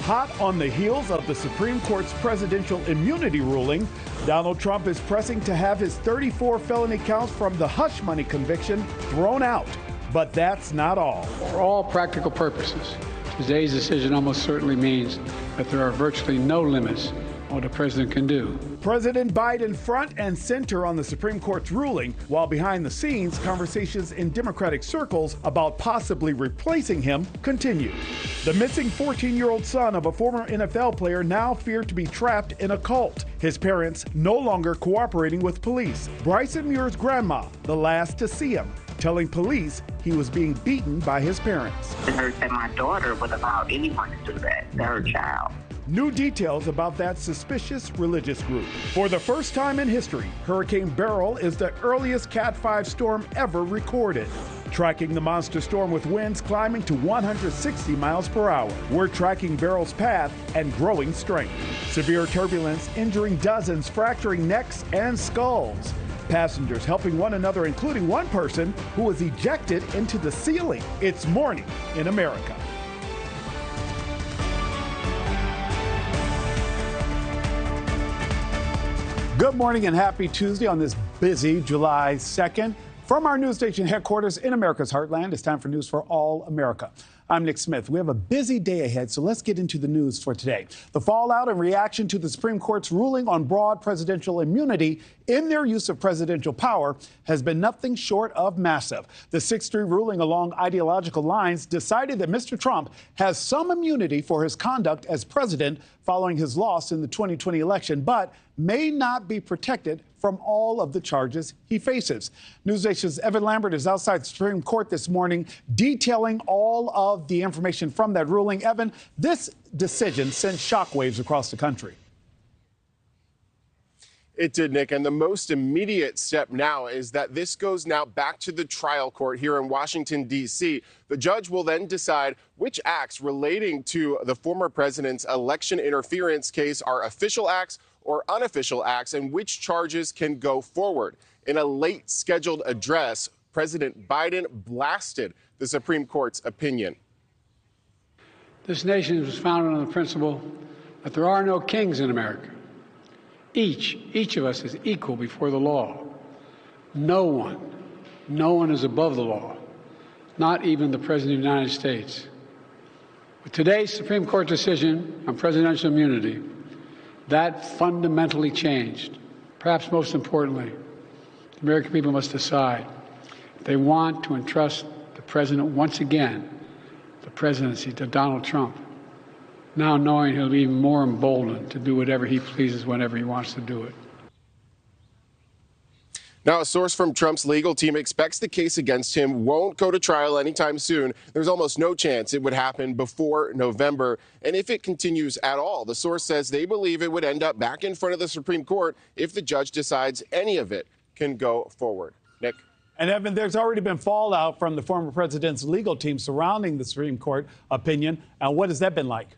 Hot on the heels of the Supreme Court's presidential immunity ruling, Donald Trump is pressing to have his 34 felony counts from the hush money conviction thrown out. But that's not all. For all practical purposes, today's decision almost certainly means that there are virtually no limits on what the president can do. President Biden front and center on the Supreme Court's ruling, while behind the scenes, conversations in Democratic circles about possibly replacing him continue. The missing 14-year-old son of a former NFL player now feared to be trapped in a cult. His parents no longer cooperating with police. Bryson Muir's grandma, the last to see him, telling police he was being beaten by his parents. It hurt that my daughter would allow anyone to do that to her child. New details about that suspicious religious group. For the first time in history, Hurricane Beryl is the earliest Cat 5 storm ever recorded. Tracking the monster storm with winds climbing to 160 miles per hour. We're tracking Beryl's path and growing strength. Severe turbulence injuring dozens, fracturing necks and skulls. Passengers helping one another, including one person who was ejected into the ceiling. It's morning in America. Good morning and happy Tuesday on this busy July 2nd. From our news station headquarters in America's heartland, it's time for News for All America. I'm Nick Smith. We have a busy day ahead, so let's get into the news for today. The fallout and reaction to the Supreme Court's ruling on broad presidential immunity in their use of presidential power has been nothing short of massive. The 6-3 ruling along ideological lines decided that Mr. Trump has some immunity for his conduct as president following his loss in the 2020 election, but may not be protected from all of the charges he faces. NewsNation's Evan Lambert is outside the Supreme Court this morning detailing all of the information from that ruling. Evan, this decision sent shockwaves across the country. It did, Nick, and the most immediate step now is that this goes now back to the trial court here in Washington, D.C. The judge will then decide which acts relating to the former president's election interference case are official acts or unofficial acts and which charges can go forward. In a late scheduled address, President Biden blasted the Supreme Court's opinion. This nation was founded on the principle that there are no kings in America. Each of us is equal before the law. No one is above the law, not even the President of the United States. With today's Supreme Court decision on presidential immunity, that fundamentally changed. Perhaps most importantly, the American people must decide if they want to entrust the president once again, the presidency, to Donald Trump, now knowing he'll be even more emboldened to do whatever he pleases whenever he wants to do it. Now, a source from Trump's legal team expects the case against him won't go to trial anytime soon. There's almost no chance it would happen before November. And if it continues at all, the source says they believe it would end up back in front of the Supreme Court if the judge decides any of it can go forward. Nick? And Evan, there's already been fallout from the former president's legal team surrounding the Supreme Court opinion. What has that been like?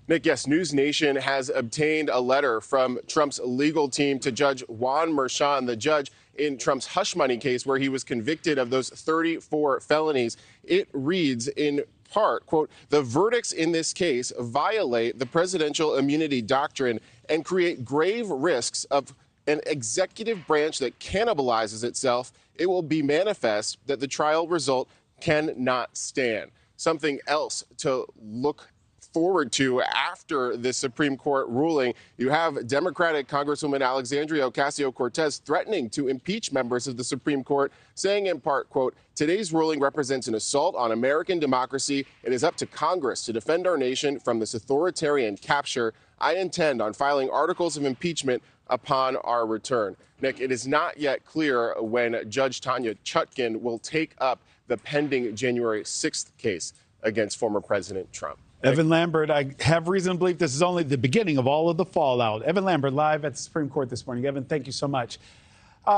Nick, yes, NewsNation has obtained a letter from Trump's legal team to Judge Juan Merchan, the judge in Trump's hush money case where he was convicted of those 34 felonies. It reads in part, quote, "The verdicts in this case violate the presidential immunity doctrine and create grave risks of an executive branch that cannibalizes itself. It will be manifest that the trial result cannot stand." Something else to look forward to after this Supreme Court ruling. You have Democratic Congresswoman Alexandria Ocasio-Cortez threatening to impeach members of the Supreme Court, saying in part, quote, "Today's ruling represents an assault on American democracy. It is up to Congress to defend our nation from this authoritarian capture. I intend on filing articles of impeachment upon our return." Nick, it is not yet clear when Judge Tanya Chutkan will take up the pending January 6th case against former President Trump. Evan Lambert, I have reason to believe this is only the beginning of all of the fallout. Evan Lambert, live at the Supreme Court this morning. Evan, thank you so much.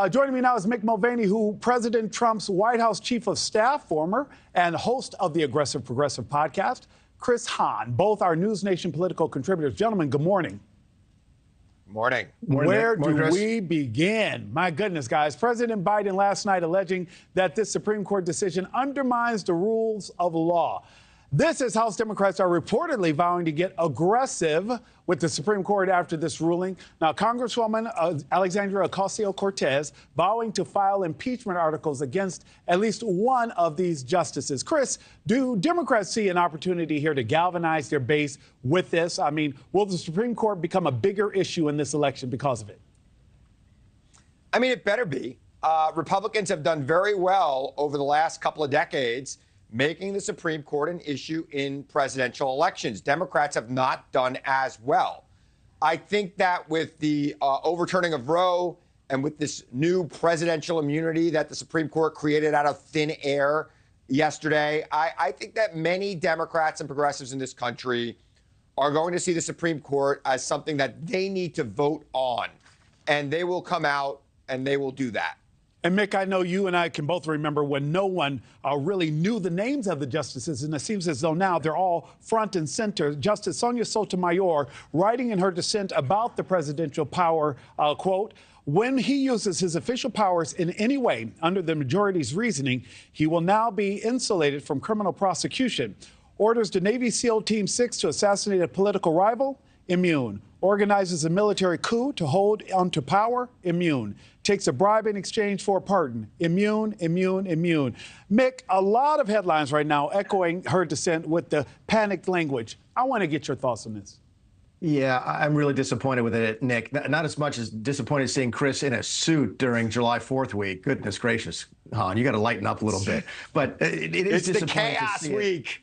Joining me now is Mick Mulvaney, who President Trump's White House chief of staff, former, and host of the Aggressive Progressive podcast, Chris Hahn, both our News Nation political contributors. Gentlemen, good morning. Morning. Where do we begin? My goodness, guys. President Biden last night alleging that this Supreme Court decision undermines the rules of law. This is House Democrats are reportedly vowing to get aggressive with the Supreme Court after this ruling. Now, Congresswoman Alexandria Ocasio-Cortez vowing to file impeachment articles against at least one of these justices. Chris, do Democrats see an opportunity here to galvanize their base with this? I mean, will the Supreme Court become a bigger issue in this election because of it? I mean, it better be. Republicans have done very well over the last couple of decades making the Supreme Court an issue in presidential elections. Democrats have not done as well. I think that with the overturning of Roe and with this new presidential immunity that the Supreme Court created out of thin air yesterday, I think that many Democrats and progressives in this country are going to see the Supreme Court as something that they need to vote on. And they will come out and they will do that. And Mick, I know you and I can both remember when no one really knew the names of the justices, and it seems as though now they're all front and center. Justice Sonia Sotomayor, writing in her dissent about the presidential power, quote, "When he uses his official powers in any way under the majority's reasoning, he will now be insulated from criminal prosecution. Orders the Navy SEAL Team 6 to assassinate a political rival, immune. Organizes a military coup to hold onto power, immune. Takes a bribe in exchange for a pardon, immune, immune, immune." Mick, a lot of headlines right now echoing her dissent with the panicked language. I want to get your thoughts on this. Yeah, I'm really disappointed with it, Nick. Not as much as disappointed seeing Chris in a suit during July 4th week. Goodness gracious, Han, you got to lighten up a little bit. But it is it's disappointing the chaos to see week.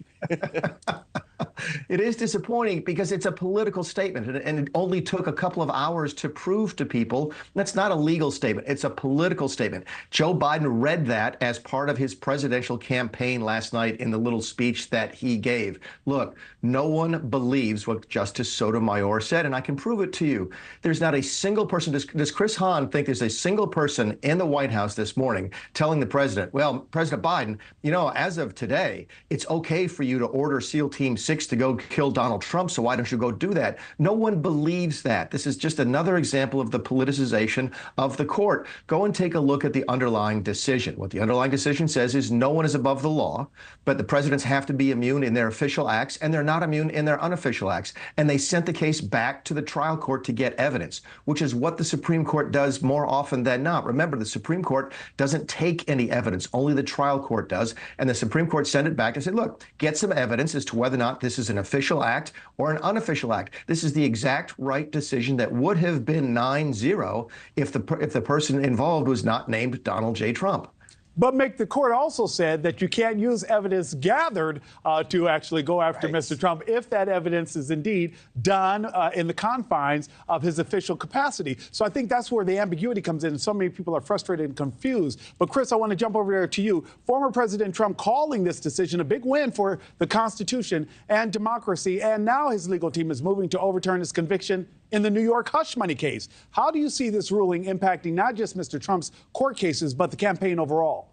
It is disappointing because it's a political statement, and it only took a couple of hours to prove to people that's not a legal statement. It's a political statement. Joe Biden read that as part of his presidential campaign last night in the little speech that he gave. Look, no one believes what Justice Sotomayor said, and I can prove it to you. There's not a single person. Does Chris Hahn think there's a single person in the White House this morning telling the president, well, President Biden, you know, as of today, it's okay for you to order SEAL Team 6 to go kill Donald Trump, so why don't you go do that? No one believes that. This is just another example of the politicization of the court. Go and take a look at the underlying decision. What the underlying decision says is no one is above the law, but the presidents have to be immune in their official acts, and they're not immune in their unofficial acts. And they sent the case back to the trial court to get evidence, which is what the Supreme Court does more often than not. Remember, the Supreme Court doesn't take any evidence. Only the trial court does. And the Supreme Court sent it back and said, look, get some evidence as to whether or not this is an official act or an unofficial act. This is the exact right decision that would have been 9-0 if the person involved was not named Donald J. Trump. But Mick, the court also said that you can't use evidence gathered to actually go after Mr. Trump if that evidence is indeed done in the confines of his official capacity. So I think that's where the ambiguity comes in. So many people are frustrated and confused. But Chris, I want to jump over there to you. Former President Trump calling this decision a big win for the Constitution and democracy. And now his legal team is moving to overturn his conviction in the New York hush money case. How do you see this ruling impacting not just Mr. Trump's court cases, but the campaign overall?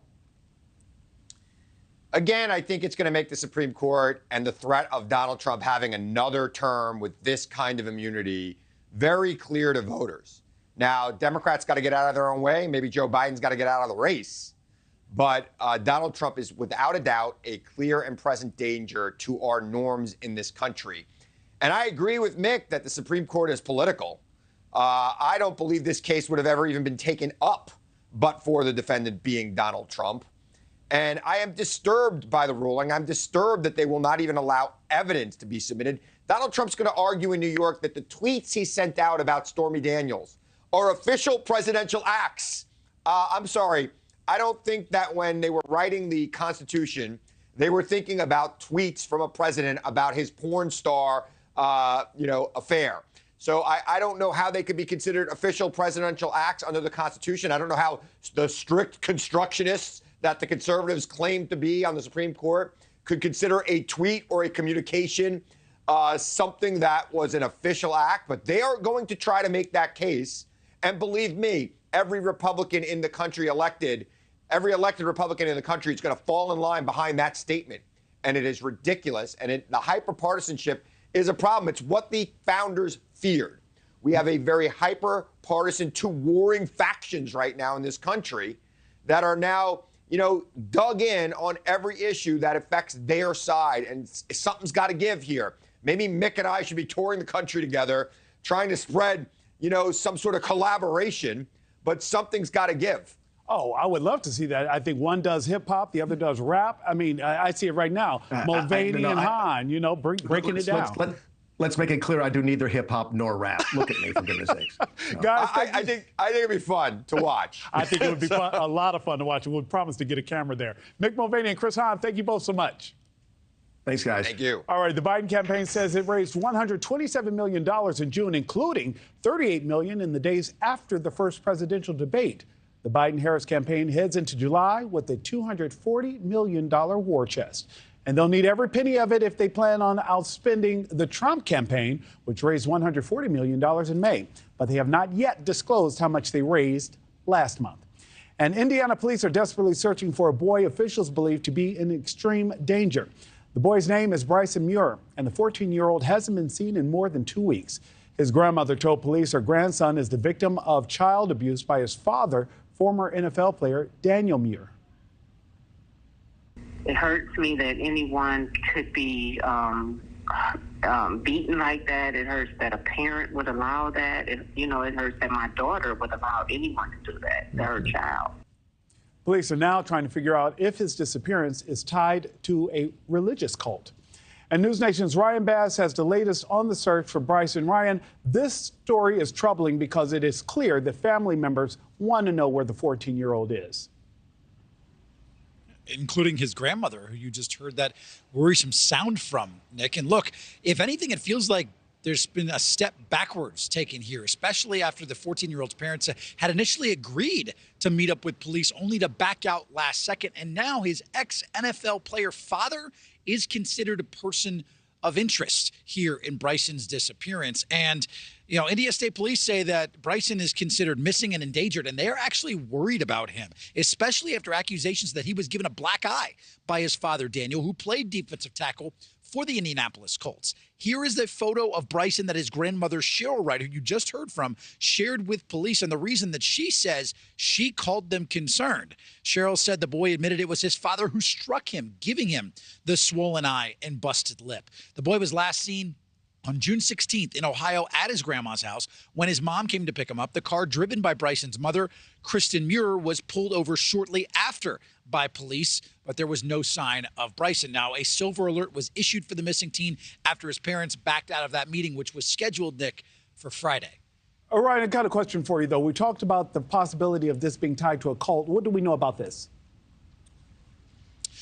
Again, I think it's going to make the Supreme Court and the threat of Donald Trump having another term with this kind of immunity very clear to voters. Now, Democrats got to get out of their own way. Maybe Joe Biden's got to get out of the race. But Donald Trump is without a doubt a clear and present danger to our norms in this country. And I agree with Mick that the Supreme Court is political. I don't believe this case would have ever even been taken up but for the defendant being Donald Trump. And I am disturbed by the ruling. I'm disturbed that they will not even allow evidence to be submitted. Donald Trump's going to argue in New York that the tweets he sent out about Stormy Daniels are official presidential acts. I'm sorry. I don't think that when they were writing the Constitution, they were thinking about tweets from a president about his porn star, affair. So I don't know how they could be considered official presidential acts under the Constitution. I don't know how the strict constructionists that the conservatives claim to be on the Supreme Court could consider a tweet or a communication something that was an official act. But they are going to try to make that case. And believe me, every Republican in the country every elected Republican in the country is going to fall in line behind that statement. And it is ridiculous. And the hyper-partisanship is a problem. It's what the founders feared. We have a very hyper-partisan, two warring factions right now in this country that are now dug in on every issue that affects their side. And something's got to give here. Maybe Mick and I should be touring the country together, trying to spread, some sort of collaboration, but something's got to give. Oh, I would love to see that. I think one does hip hop, the other does rap. I mean, I see it right now. Mulvaney and Hahn, breaking it down. Let's make it clear I do neither hip hop nor rap. Look at me, for goodness sakes. No. Guys, I think it'd be fun to watch. I think it would be fun, a lot of fun to watch. We'll promise to get a camera there. Mick Mulvaney and Chris Hahn, thank you both so much. Thanks, guys. Thank you. All right, the Biden campaign says it raised $127 million in June, including $38 million in the days after the first presidential debate. The Biden-Harris campaign heads into July with a $240 million war chest. And they'll need every penny of it if they plan on outspending the Trump campaign, which raised $140 million in May. But they have not yet disclosed how much they raised last month. And Indiana police are desperately searching for a boy officials believe to be in extreme danger. The boy's name is Bryson Muir, and the 14-year-old hasn't been seen in more than 2 weeks. His grandmother told police her grandson is the victim of child abuse by his father, former NFL player Daniel Muir. It hurts me that anyone could be beaten like that. It hurts that a parent would allow that. It hurts that my daughter would allow anyone to do that to her child. Police are now trying to figure out if his disappearance is tied to a religious cult. And News Nation's Ryan Bass has the latest on the search for Bryson. Ryan, this story is troubling because it is clear that family members want to know where the 14-year-old is. Including his grandmother, who you just heard that worrisome sound from, Nick. And look, if anything, it feels like there's been a step backwards taken here, especially after the 14-year-old's parents had initially agreed to meet up with police only to back out last second. And now his ex-NFL player father is considered a person of interest here in Bryson's disappearance. And, Indiana State Police say that Bryson is considered missing and endangered, and they are actually worried about him, especially after accusations that he was given a black eye by his father, Daniel, who played defensive tackle for the Indianapolis Colts. Here is the photo of Bryson that his grandmother, Cheryl Wright, who you just heard from, shared with police, and the reason that she says she called them concerned. Cheryl said the boy admitted it was his father who struck him, giving him the swollen eye and busted lip. The boy was last seen on June 16th in Ohio at his grandma's house. When his mom came to pick him up, the car driven by Bryson's mother, Kristen Muir, was pulled over shortly after by police, but there was no sign of Bryson. Now, a silver alert was issued for the missing teen after his parents backed out of that meeting, which was scheduled, Nick, for Friday. All right, I got a question for you, though. We talked about the possibility of this being tied to a cult. What do we know about this?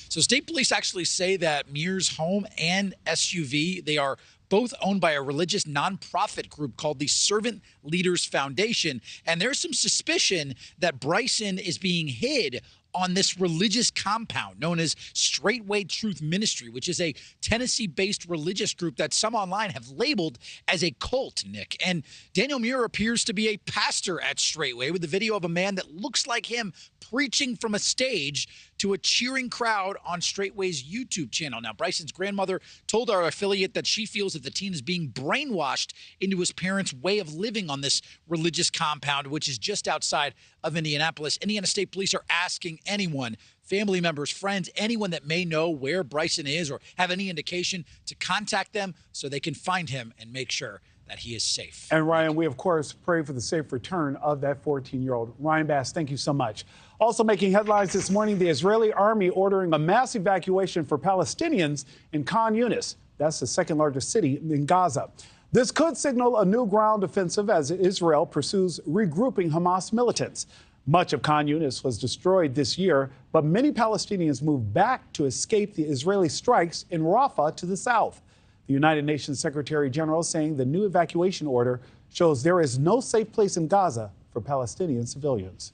So state police actually say that Muir's home and SUV, they are both owned by a religious nonprofit group called the Servant Leaders Foundation. And there's some suspicion that Bryson is being hid on this religious compound known as Straightway Truth Ministry, which is a Tennessee-based religious group that some online have labeled as a cult, Nick. And Daniel Muir appears to be a pastor at Straightway, with a video of a man that looks like him preaching from a stage to a cheering crowd on Straightway's YouTube channel. Now, Bryson's grandmother told our affiliate that she feels that the teen is being brainwashed into his parents' way of living on this religious compound, which is just outside of Indianapolis. Indiana State Police are asking anyone, family members, friends, anyone that may know where Bryson is or have any indication, to contact them so they can find him and make sure that he is safe. And Ryan, we of course pray for the safe return of that 14-year-old. Ryan Bass, thank you so much. Also making headlines this morning, the Israeli army ordering a mass evacuation for Palestinians in Khan Yunis. That's the second largest city in Gaza. This could signal a new ground offensive as Israel pursues regrouping Hamas militants. Much of Khan Yunis was destroyed this year, but many Palestinians moved back to escape the Israeli strikes in Rafah to the south. The United Nations Secretary General saying the new evacuation order shows there is no safe place in Gaza for Palestinian civilians.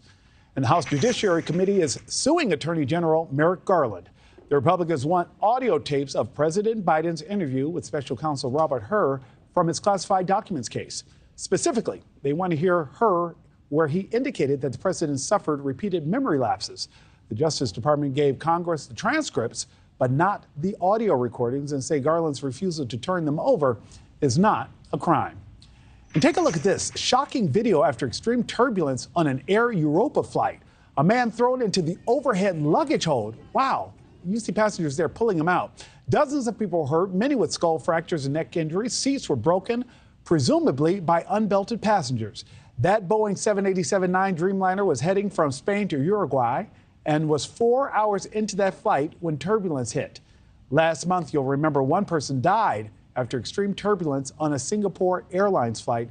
And the House Judiciary Committee is suing Attorney General Merrick Garland. The Republicans want audio tapes of President Biden's interview with Special Counsel Robert Hur from his classified documents case. Specifically, they want to hear Hur where he indicated that the president suffered repeated memory lapses. The Justice Department gave Congress the transcripts, but not the audio recordings, and say Garland's refusal to turn them over is not a crime. And take a look at this shocking video after extreme turbulence on an Air Europa flight. A man thrown into the overhead luggage hold. Wow. You see passengers there pulling him out. Dozens of people were hurt, many with skull fractures and neck injuries. Seats were broken, presumably by unbelted passengers. That Boeing 787-9 Dreamliner was heading from Spain to Uruguay and was 4 hours into that flight when turbulence hit. Last month, you'll remember one person died after extreme turbulence on a Singapore Airlines flight,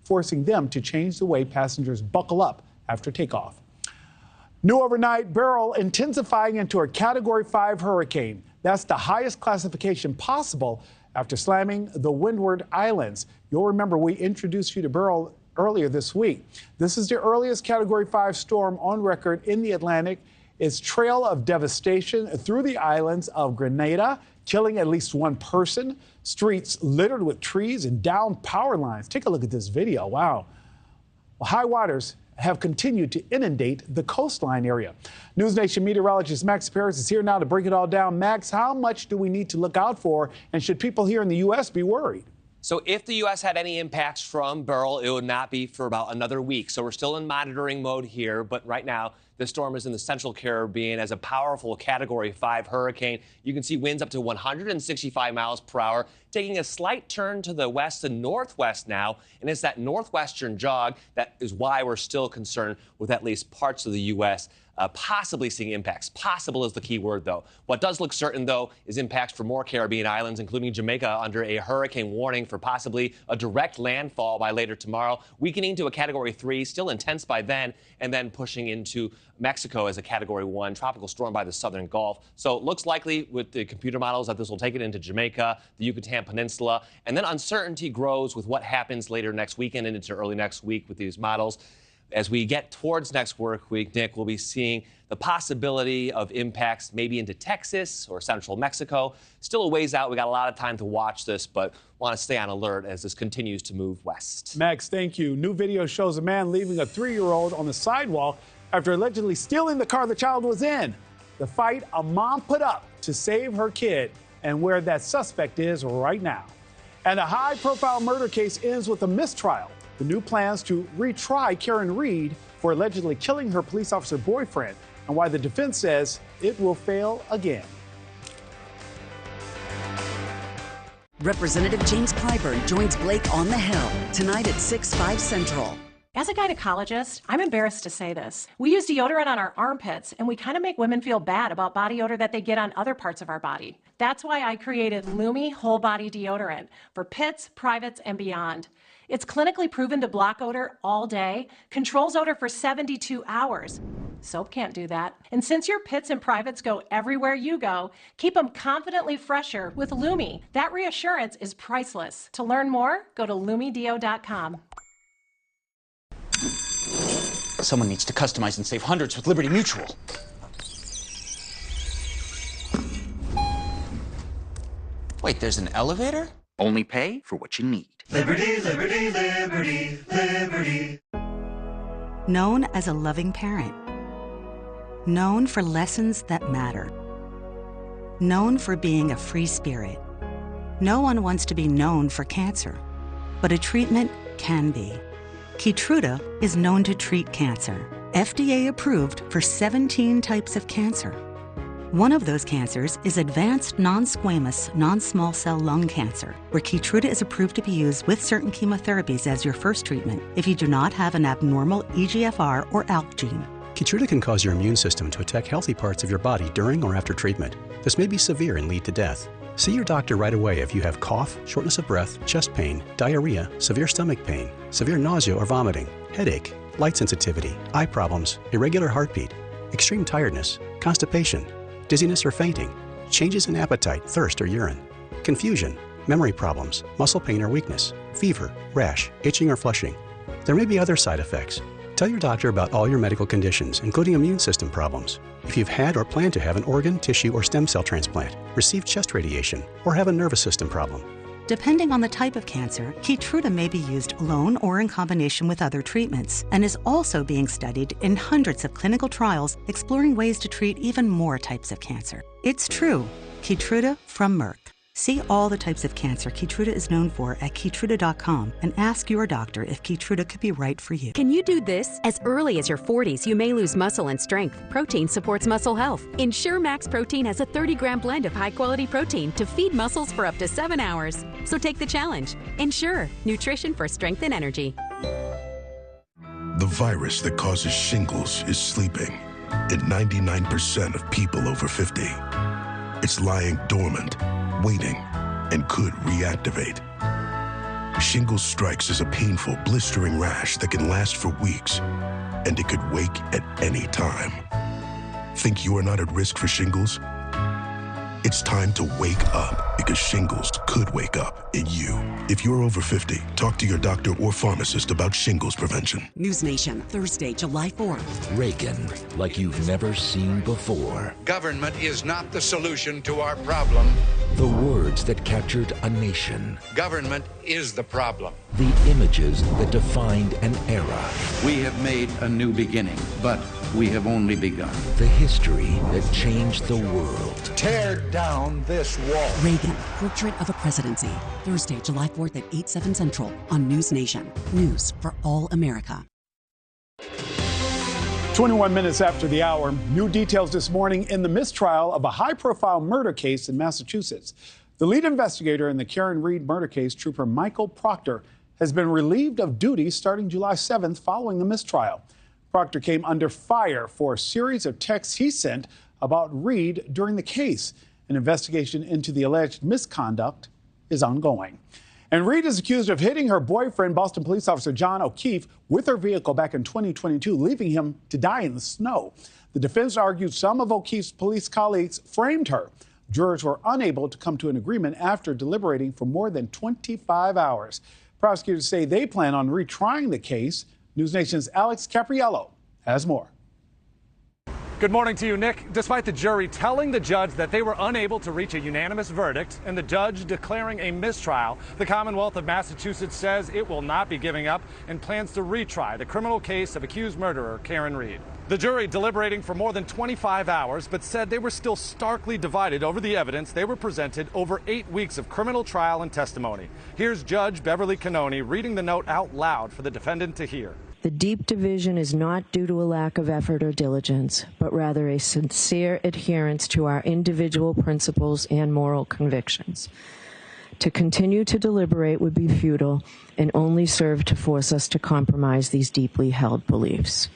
forcing them to change the way passengers buckle up after takeoff. New overnight, Beryl intensifying into a Category 5 hurricane. That's the highest classification possible after slamming the Windward Islands. You'll remember we introduced you to Beryl earlier this week. This is the earliest Category 5 storm on record in the Atlantic. Its trail of devastation through the islands of Grenada, killing at least one person, streets littered with trees and downed power lines. Take a look at this video. Wow. Well, high waters have continued to inundate the coastline area. News Nation meteorologist Max Paris is here now to break it all down. Max, how much do we need to look out for, and should people here in the U.S. be worried? So if the U.S. had any impacts from Beryl, it would not be for about another week. So we're still in monitoring mode here, but right now the storm is in the central Caribbean as a powerful Category 5 hurricane. You can see winds up to 165 miles per hour, taking a slight turn to the west and northwest now. And it's that northwestern jog that is why we're still concerned with at least parts of the U.S. Possibly seeing impacts. Possible is the key word, though. What does look certain, though, is impacts for more Caribbean islands, including Jamaica, under a hurricane warning for possibly a direct landfall by later tomorrow, weakening to a Category 3, still intense by then, and then pushing into Mexico as a Category 1 tropical storm by the southern Gulf. So it looks likely with the computer models that this will take it into Jamaica, the Yucatan Peninsula, and then uncertainty grows with what happens later next weekend and into early next week with these models. As we get towards next work week, Nick, we'll be seeing the possibility of impacts maybe into Texas or central Mexico. Still a ways out. We got a lot of time to watch this, but want to stay on alert as this continues to move west. Max, thank you. New video shows a man leaving a 3-year-old on the sidewalk after allegedly stealing the car the child was in. The fight a mom put up to save her kid, and where that suspect is right now. And a high-profile murder case ends with a mistrial. The new plans to retry Karen Reed for allegedly killing her police officer boyfriend, and why the defense says it will fail again. Representative James Clyburn joins Blake on the Hill tonight at 6/5 Central. As a gynecologist, I'm embarrassed to say this. We use deodorant on our armpits, and we kind of make women feel bad about body odor that they get on other parts of our body. That's why I created Lumi Whole Body Deodorant for pits, privates, and beyond. It's clinically proven to block odor all day, controls odor for 72 hours. Soap can't do that. And since your pits and privates go everywhere you go, keep them confidently fresher with Lumi. That reassurance is priceless. To learn more, go to lumideo.com. Someone needs to customize and save hundreds with Liberty Mutual. Wait, there's an elevator? Only pay for what you need. Liberty, liberty, liberty, liberty. Known as a loving parent. Known for lessons that matter. Known for being a free spirit. No one wants to be known for cancer, but a treatment can be. Keytruda is known to treat cancer. FDA approved for 17 types of cancer. One of those cancers is advanced non-squamous, non-small cell lung cancer, where Keytruda is approved to be used with certain chemotherapies as your first treatment if you do not have an abnormal EGFR or ALK gene. Keytruda can cause your immune system to attack healthy parts of your body during or after treatment. This may be severe and lead to death. See your doctor right away if you have cough, shortness of breath, chest pain, diarrhea, severe stomach pain, severe nausea or vomiting, headache, light sensitivity, eye problems, irregular heartbeat, extreme tiredness, constipation, dizziness or fainting, changes in appetite, thirst or urine, confusion, memory problems, muscle pain or weakness, fever, rash, itching or flushing. There may be other side effects. Tell your doctor about all your medical conditions, including immune system problems. If you've had or plan to have an organ, tissue, or stem cell transplant, receive chest radiation, or have a nervous system problem. Depending on the type of cancer, Keytruda may be used alone or in combination with other treatments, and is also being studied in hundreds of clinical trials exploring ways to treat even more types of cancer. It's true. Keytruda from Merck. See all the types of cancer Keytruda is known for at Keytruda.com and ask your doctor if Keytruda could be right for you. Can you do this? As early as your 40s, you may lose muscle and strength. Protein supports muscle health. Ensure Max Protein has a 30-gram blend of high-quality protein to feed muscles for up to 7 hours. So take the challenge. Ensure nutrition for strength and energy. The virus that causes shingles is sleeping in 99% of people over 50. It's lying dormant, waiting, and could reactivate. Shingles strikes as a painful, blistering rash that can last for weeks, and it could wake at any time. Think you are not at risk for shingles? It's time to wake up, because shingles could wake up in you. If you're over 50, talk to your doctor or pharmacist about shingles prevention. News Nation, Thursday, July 4th. Reagan, like you've never seen before. Government is not the solution to our problem. The words that captured a nation. Government is the problem. The images that defined an era. We have made a new beginning, but we have only begun. The history that changed the world. Tear down this wall. Reagan, Portrait of a Presidency. Thursday, July 4th at 8, 7 Central on News Nation. News for all America. 21 minutes after the hour, new details this morning in the mistrial of a high-profile murder case in Massachusetts. The lead investigator in the Karen Read murder case, Trooper Michael Proctor, has been relieved of duty starting July 7th following the mistrial. Proctor came under fire for a series of texts he sent about Read during the case. An investigation into the alleged misconduct is ongoing. And Read is accused of hitting her boyfriend, Boston police officer John O'Keefe, with her vehicle back in 2022, leaving him to die in the snow. The defense argued some of O'Keefe's police colleagues framed her. Jurors were unable to come to an agreement after deliberating for more than 25 hours. Prosecutors say they plan on retrying the case. News Nation's Alex Capriello has more. Good morning to you, Nick. Despite the jury telling the judge that they were unable to reach a unanimous verdict and the judge declaring a mistrial, the Commonwealth of Massachusetts says it will not be giving up and plans to retry the criminal case of accused murderer Karen Read. The jury deliberating for more than 25 hours, but said they were still starkly divided over the evidence they were presented over 8 weeks of criminal trial and testimony. Here's Judge Beverly Cannoni reading the note out loud for the defendant to hear. The deep division is not due to a lack of effort or diligence, but rather a sincere adherence to our individual principles and moral convictions. To continue to deliberate would be futile and only serve to force us to compromise these deeply held beliefs.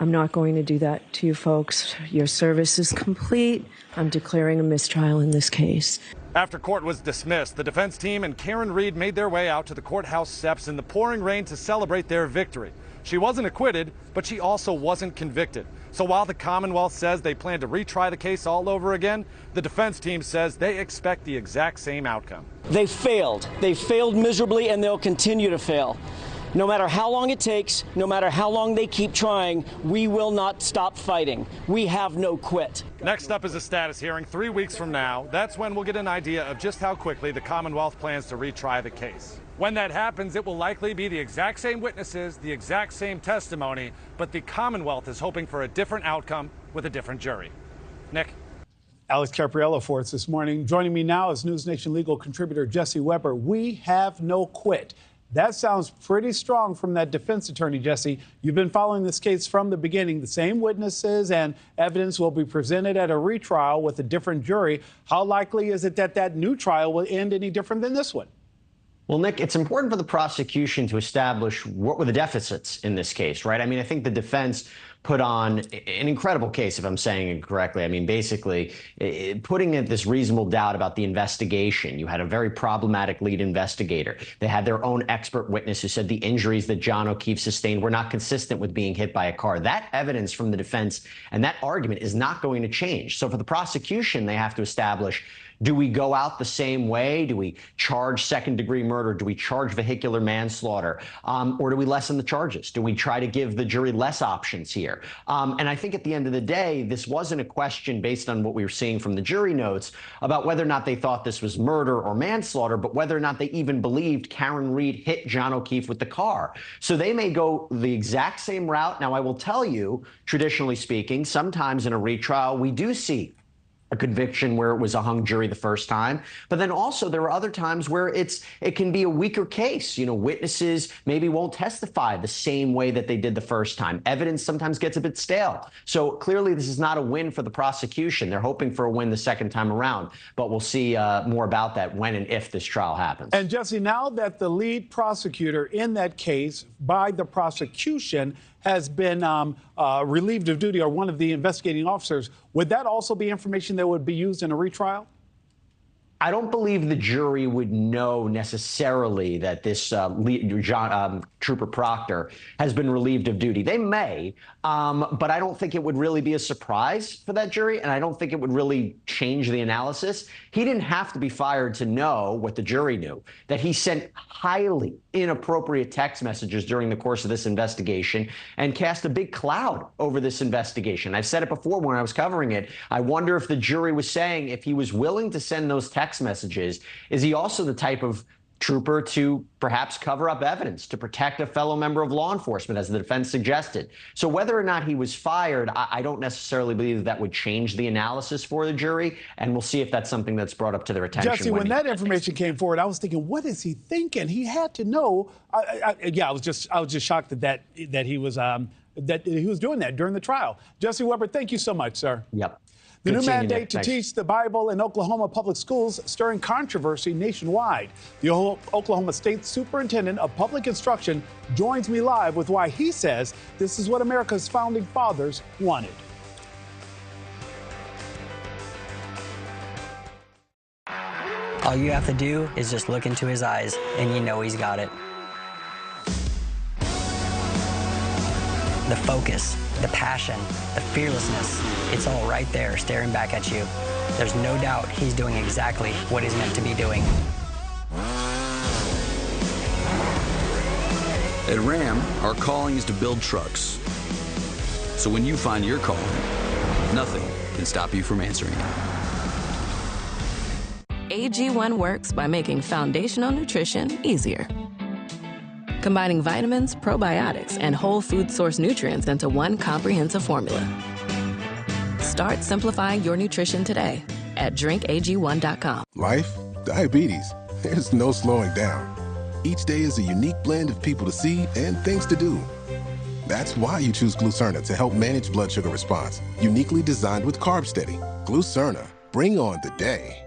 I'm not going to do that to you folks. Your service is complete. I'm declaring a mistrial in this case. After court was dismissed, the defense team and Karen Read made their way out to the courthouse steps in the pouring rain to celebrate their victory. She wasn't acquitted, but she also wasn't convicted. So while the Commonwealth says they plan to retry the case all over again, the defense team says they expect the exact same outcome. They failed. They failed miserably, and they'll continue to fail. No matter how long it takes, no matter how long they keep trying, we will not stop fighting. We have no quit. Next up is a status hearing 3 weeks from now. That's when we'll get an idea of just how quickly the Commonwealth plans to retry the case. When that happens, it will likely be the exact same witnesses, the exact same testimony, but the Commonwealth is hoping for a different outcome with a different jury. Nick? Alex Capriello for us this morning. Joining me now is News Nation legal contributor Jesse Weber. We have no quit. That sounds pretty strong from that defense attorney, Jesse. You've been following this case from the beginning. The same witnesses and evidence will be presented at a retrial with a different jury. How likely is it that that new trial will end any different than this one? Well, Nick, it's important for the prosecution to establish what were the deficits in this case, right? I mean, I think the defense put on an incredible case, if I'm saying it correctly. I mean, basically, putting in this reasonable doubt about the investigation. You had a very problematic lead investigator. They had their own expert witness who said the injuries that John O'Keefe sustained were not consistent with being hit by a car. That evidence from the defense and that argument is not going to change. So for the prosecution, they have to establish, do we go out the same way? Do we charge second-degree murder? Do we charge vehicular manslaughter? Or do we lessen the charges? Do we try to give the jury less options here? And I think at the end of the day, this wasn't a question based on what we were seeing from the jury notes about whether or not they thought this was murder or manslaughter, but whether or not they even believed Karen Read hit John O'Keefe with the car. So they may go the exact same route. Now, I will tell you, traditionally speaking, sometimes in a retrial, we do see a conviction where it was a hung jury the first time. But then also there are other times where it can be a weaker case. You know, witnesses maybe won't testify the same way that they did the first time. Evidence sometimes gets a bit stale. So clearly this is not a win for the prosecution. They're hoping for a win the second time around. But we'll see more about that when and if this trial happens. And Jesse, now that the lead prosecutor in that case by the prosecution has been relieved of duty, or one of the investigating officers, would that also be information that would be used in a retrial? I don't believe the jury would know necessarily that this Trooper Proctor has been relieved of duty. They may, but I don't think it would really be a surprise for that jury, and I don't think it would really change the analysis. He didn't have to be fired to know what the jury knew, that he sent highly inappropriate text messages during the course of this investigation and cast a big cloud over this investigation. I've said it before when I was covering it. I wonder if the jury was saying, if he was willing to send those text messages, is he also the type of trooper to perhaps cover up evidence, to protect a fellow member of law enforcement, as the defense suggested? So whether or not he was fired, I don't necessarily believe that would change the analysis for the jury, and we'll see if that's something that's brought up to their attention. Jesse, when that information came forward, I was thinking, what is he thinking? He had to know. I was just shocked that he was doing that during the trial. Jesse Weber, thank you so much, sir. Yep. The new mandate to teach the Bible in Oklahoma public schools stirring controversy nationwide. The Oklahoma State Superintendent of Public Instruction joins me live with why he says this is what America's founding fathers wanted. All you have to do is just look into his eyes, and you know he's got it. The focus, the passion, the fearlessness, it's all right there staring back at you. There's no doubt he's doing exactly what he's meant to be doing. At Ram, our calling is to build trucks. So when you find your calling, nothing can stop you from answering it. AG1 works by making foundational nutrition easier. Combining vitamins, probiotics, and whole food source nutrients into one comprehensive formula. Start simplifying your nutrition today at drinkag1.com. Life, diabetes, there's no slowing down. Each day is a unique blend of people to see and things to do. That's why you choose Glucerna to help manage blood sugar response. Uniquely designed with Carb Steady. Glucerna, bring on the day.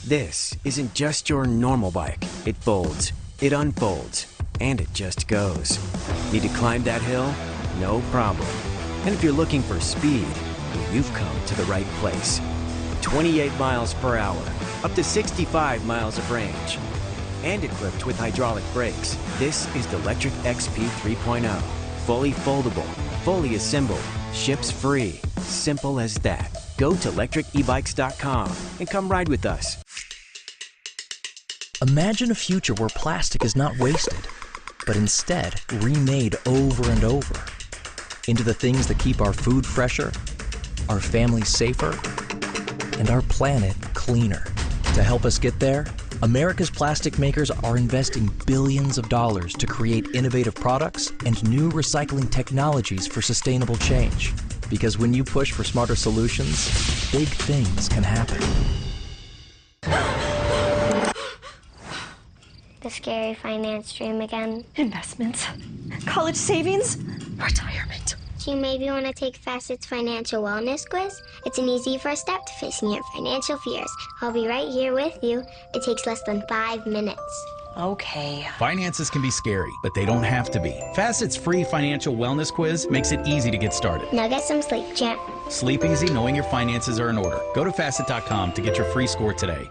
This isn't just your normal bike. It folds, it unfolds, and it just goes. Need to climb that hill? No problem. And if you're looking for speed, well, you've come to the right place. 28 miles per hour, up to 65 miles of range. And equipped with hydraulic brakes, this is the Lectric XP 3.0. Fully foldable, fully assembled, ships free. Simple as that. Go to lectricebikes.com and come ride with us. Imagine a future where plastic is not wasted, but instead remade over and over into the things that keep our food fresher, our families safer, and our planet cleaner. To help us get there, America's plastic makers are investing billions of dollars to create innovative products and new recycling technologies for sustainable change. Because when you push for smarter solutions, big things can happen. The scary finance dream again. Investments, college savings, retirement. Do you maybe want to take Facet's financial wellness quiz? It's an easy first step to facing your financial fears. I'll be right here with you. It takes less than 5 minutes. Okay. Finances can be scary, but they don't have to be. Facet's free financial wellness quiz makes it easy to get started. Now get some sleep, champ. Sleep easy knowing your finances are in order. Go to Facet.com to get your free score today.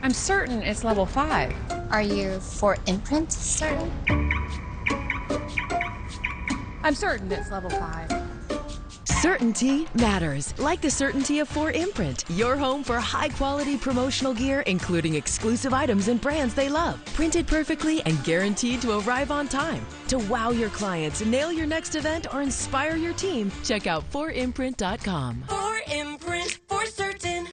I'm certain it's level 5. Are you for imprint certain? I'm certain it's level 5. Certainty matters, like the certainty of 4imprint, your home for high-quality promotional gear, including exclusive items and brands they love, printed perfectly and guaranteed to arrive on time. To wow your clients, nail your next event, or inspire your team, check out 4imprint.com. 4imprint, for certain.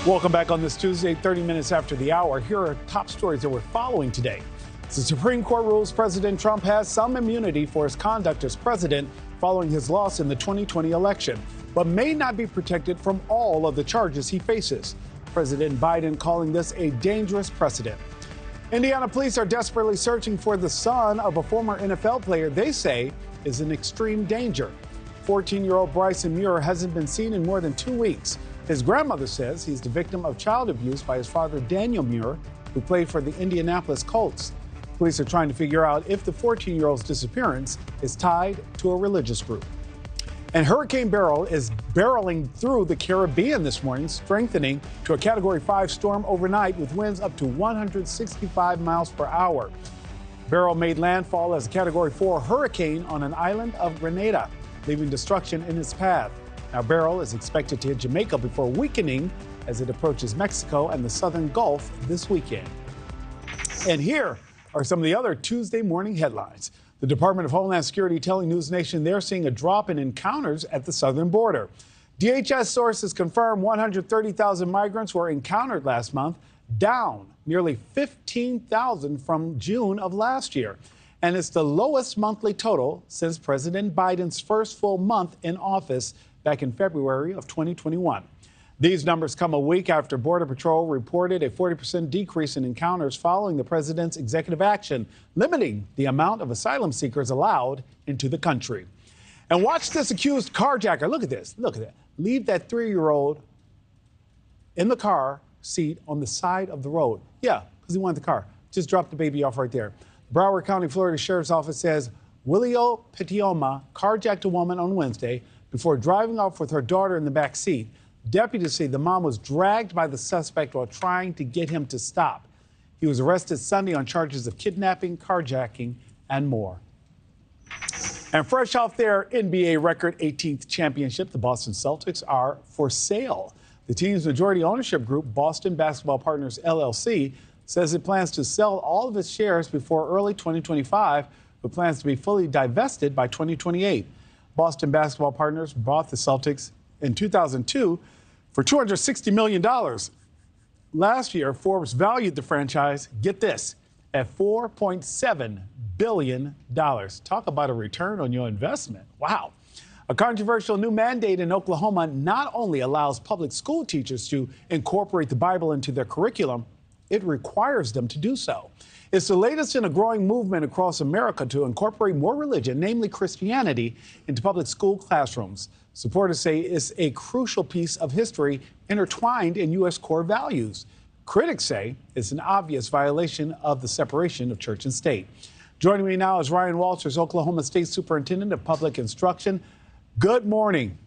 Welcome back on this Tuesday, 30 minutes after the hour. Here are top stories that we're following today. The Supreme Court rules President Trump has some immunity for his conduct as president following his loss in the 2020 election, but may not be protected from all of the charges he faces. President Biden calling this a dangerous precedent. Indiana police are desperately searching for the son of a former NFL player they say is in extreme danger. 14-year-old Bryson Muir hasn't been seen in more than 2 weeks. His grandmother says he's the victim of child abuse by his father, Daniel Muir, who played for the Indianapolis Colts. Police are trying to figure out if the 14-year-old's disappearance is tied to a religious group. And Hurricane Beryl is barreling through the Caribbean this morning, strengthening to a Category 5 storm overnight with winds up to 165 miles per hour. Beryl made landfall as a Category 4 hurricane on an island of Grenada, leaving destruction in its path. Now, Beryl is expected to hit Jamaica before weakening as it approaches Mexico and the southern Gulf this weekend. And here are some of the other Tuesday morning headlines. The Department of Homeland Security telling News Nation they're seeing a drop in encounters at the southern border. DHS sources confirm 130,000 migrants were encountered last month, down nearly 15,000 from June of last year. And it's the lowest monthly total since President Biden's first full month in office back in February of 2021. These numbers come a week after Border Patrol reported a 40% decrease in encounters following the president's executive action limiting the amount of asylum seekers allowed into the country. And watch this accused carjacker. Look at this. Look at that. Leave that 3-year-old in the car seat on the side of the road. Yeah, because he wanted the car. Just drop the baby off right there. Broward County, Florida Sheriff's Office says Willio Petioma carjacked a woman on Wednesday before driving off with her daughter in the back seat. Deputies say the mom was dragged by the suspect while trying to get him to stop. He was arrested Sunday on charges of kidnapping, carjacking, and more. And fresh off their NBA record 18th championship, the Boston Celtics are for sale. The team's majority ownership group, Boston Basketball Partners LLC, says it plans to sell all of its shares before early 2025, but plans to be fully divested by 2028. Boston Basketball Partners bought the Celtics in 2002 for $260 million. Last year, Forbes valued the franchise, get this, at $4.7 billion. Talk about a return on your investment. Wow. A controversial new mandate in Oklahoma not only allows public school teachers to incorporate the Bible into their curriculum, it requires them to do so. It's the latest in a growing movement across America to incorporate more religion, namely Christianity, into public school classrooms. Supporters say it's a crucial piece of history intertwined in U.S. core values. Critics say it's an obvious violation of the separation of church and state. Joining me now is Ryan Walters, Oklahoma State Superintendent of Public Instruction. Good morning.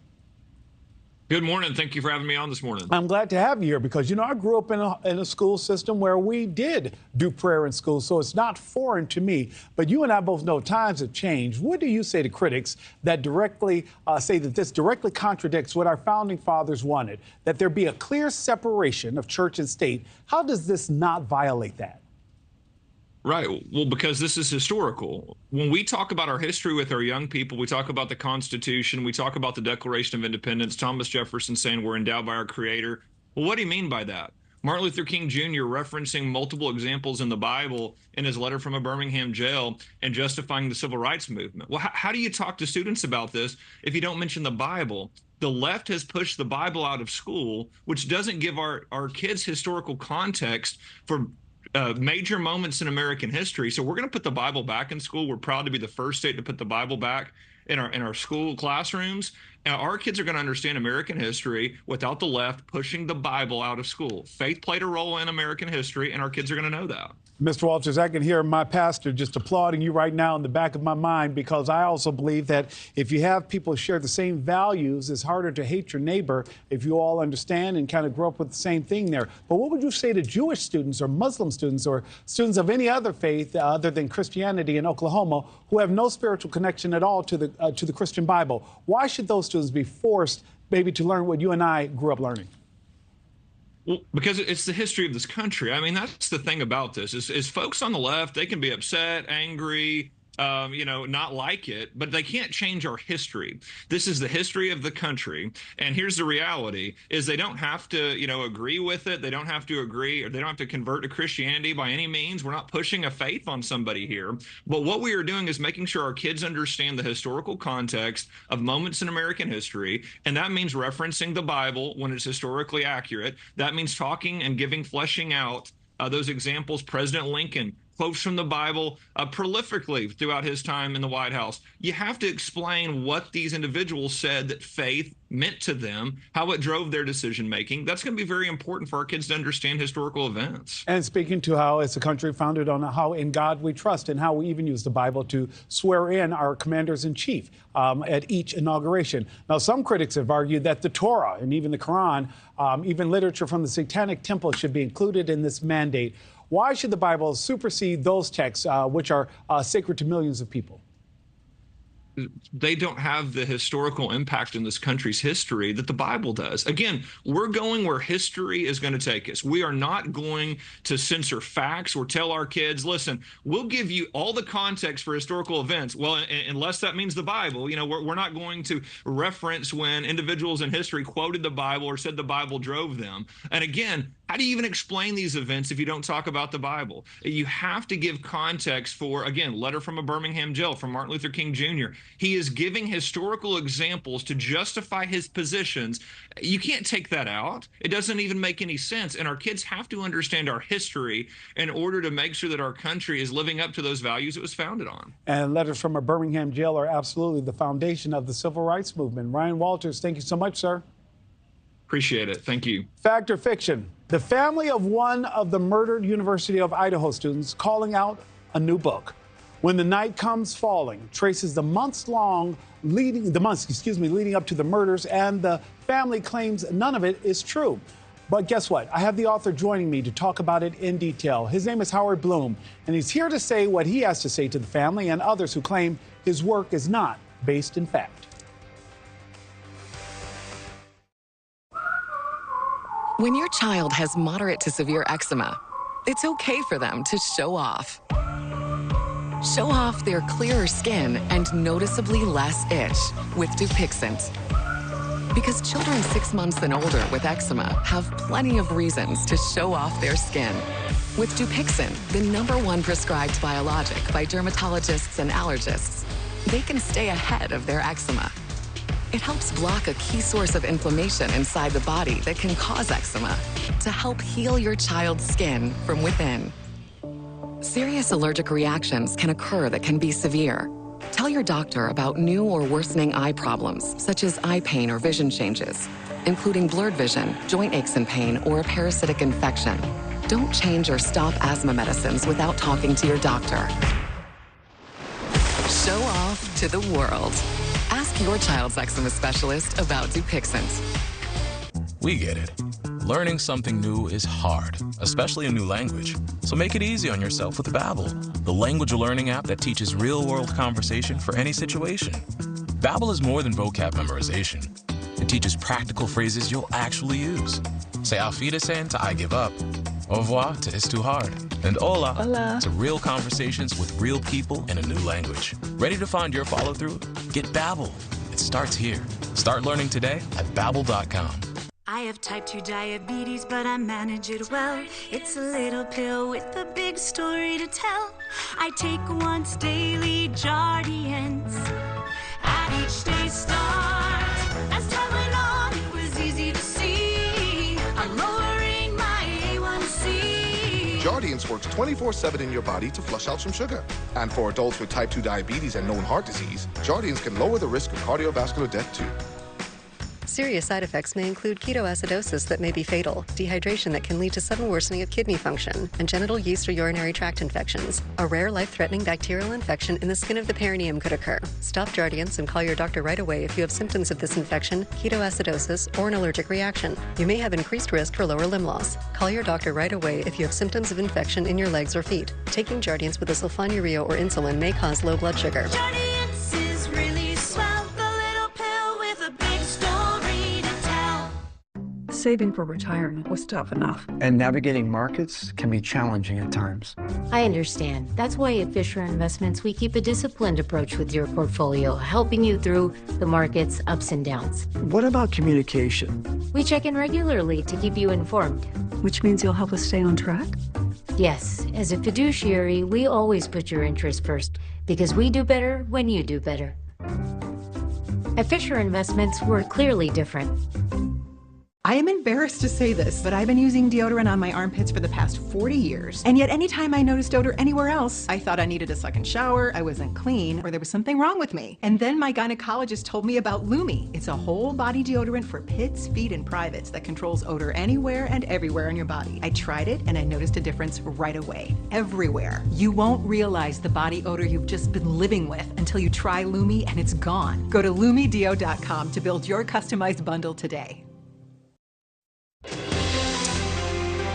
Good morning. Thank you for having me on this morning. I'm glad to have you here because, you know, I grew up in a school system where we did do prayer in school, so it's not foreign to me. But you and I both know times have changed. What do you say to critics that directly say that this directly contradicts what our founding fathers wanted, that there be a clear separation of church and state? How does this not violate that? Right. Well, because this is historical. When we talk about our history with our young people, we talk about the Constitution, we talk about the Declaration of Independence, Thomas Jefferson saying we're endowed by our Creator. Well, what do you mean by that? Martin Luther King Jr. referencing multiple examples in the Bible in his letter from a Birmingham jail and justifying the civil rights movement. Well, how do you talk to students about this if you don't mention the Bible? The left has pushed the Bible out of school, which doesn't give our kids historical context for major moments in American history. So we're going to put the Bible back in school. We're proud to be the first state to put the Bible back in our school classrooms. And our kids are going to understand American history without the left pushing the Bible out of school. Faith played a role in American history, and our kids are going to know that. Mr. Walters, I can hear my pastor just applauding you right now in the back of my mind, because I also believe that if you have people share the same values, it's harder to hate your neighbor if you all understand and kind of grow up with the same thing there. But what would you say to Jewish students or Muslim students or students of any other faith other than Christianity in Oklahoma who have no spiritual connection at all to the Christian Bible? Why should those students be forced maybe to learn what you and I grew up learning? Well, because it's the history of this country. I mean, that's the thing about this is folks on the left, they can be upset, angry, not like it, but they can't change our history. This is the history of the country. And here's the reality is they don't have to, agree with it. They don't have to agree, or they don't have to convert to Christianity by any means. We're not pushing a faith on somebody here. But what we are doing is making sure our kids understand the historical context of moments in American history. And that means referencing the Bible when it's historically accurate. That means talking and fleshing out those examples. President Lincoln quotes from the Bible prolifically throughout his time in the White House. You have to explain what these individuals said that faith meant to them, how it drove their decision making. That's going to be very important for our kids to understand historical events. And speaking to how it's a country founded on how in God we trust, and how we even use the Bible to swear in our commanders in chief at each inauguration. Now, some critics have argued that the Torah and even the Quran, even literature from the Satanic Temple, should be included in this mandate. Why should the Bible supersede those texts, which are sacred to millions of people? They don't have the historical impact in this country's history that the Bible does. Again, we're going where history is going to take us. We are not going to censor facts or tell our kids, listen, we'll give you all the context for historical events. Well, unless that means the Bible, we're not going to reference when individuals in history quoted the Bible or said the Bible drove them. And again, how do you even explain these events if you don't talk about the Bible? You have to give context for, again, letter from a Birmingham jail from Martin Luther King Jr. He is giving historical examples to justify his positions. You can't take that out. It doesn't even make any sense. And our kids have to understand our history in order to make sure that our country is living up to those values it was founded on. And letters from a Birmingham jail are absolutely the foundation of the civil rights movement. Ryan Walters, thank you so much, sir. Appreciate it. Thank you. Fact or fiction? The family of one of the murdered University of Idaho students calling out a new book. When the Night Comes Falling traces the months leading up to the murders, and the family claims none of it is true. But guess what? I have the author joining me to talk about it in detail. His name is Howard Bloom, and he's here to say what he has to say to the family and others who claim his work is not based in fact. When your child has moderate to severe eczema, it's okay for them to show off. Show off their clearer skin and noticeably less itch with Dupixent. Because children 6 months and older with eczema have plenty of reasons to show off their skin. With Dupixent, the #1 prescribed biologic by dermatologists and allergists, they can stay ahead of their eczema. It helps block a key source of inflammation inside the body that can cause eczema to help heal your child's skin from within. Serious allergic reactions can occur that can be severe. Tell your doctor about new or worsening eye problems, such as eye pain or vision changes, including blurred vision, joint aches and pain, or a parasitic infection. Don't change or stop asthma medicines without talking to your doctor. Show off to the world. Ask your child's eczema specialist about Dupixent. We get it. Learning something new is hard, especially a new language. So make it easy on yourself with Babbel, the language learning app that teaches real-world conversation for any situation. Babbel is more than vocab memorization. It teaches practical phrases you'll actually use. Say auf Wiedersehen to I give up, au revoir to it's too hard, and hola to real conversations with real people in a new language. Ready to find your follow-through? Get Babbel. It starts here. Start learning today at Babbel.com. I have type 2 diabetes, but I manage it well. It's a little pill with a big story to tell. I take once daily Jardiance at each day's start. As time went on, it was easy to see. I'm lowering my A1C. Jardiance works 24/7 in your body to flush out some sugar. And for adults with type 2 diabetes and known heart disease, Jardiance can lower the risk of cardiovascular death too. Serious side effects may include ketoacidosis that may be fatal, dehydration that can lead to sudden worsening of kidney function, and genital yeast or urinary tract infections. A rare life-threatening bacterial infection in the skin of the perineum could occur. Stop Jardiance and call your doctor right away if you have symptoms of this infection, ketoacidosis, or an allergic reaction. You may have increased risk for lower limb loss. Call your doctor right away if you have symptoms of infection in your legs or feet. Taking Jardiance with a sulfonylurea or insulin may cause low blood sugar. Jardiance is really swell, the little pill with a big story to tell. Saving for retirement was tough enough. And navigating markets can be challenging at times. I understand. That's why at Fisher Investments, we keep a disciplined approach with your portfolio, helping you through the market's ups and downs. What about communication? We check in regularly to keep you informed. Which means you'll help us stay on track? Yes, as a fiduciary, we always put your interests first, because we do better when you do better. At Fisher Investments, we're clearly different. I am embarrassed to say this, but I've been using deodorant on my armpits for the past 40 years. And yet anytime I noticed odor anywhere else, I thought I needed a second shower, I wasn't clean, or there was something wrong with me. And then my gynecologist told me about Lumi. It's a whole body deodorant for pits, feet, and privates that controls odor anywhere and everywhere on your body. I tried it and I noticed a difference right away. Everywhere. You won't realize the body odor you've just been living with until you try Lumi and it's gone. Go to LumiDeo.com to build your customized bundle today.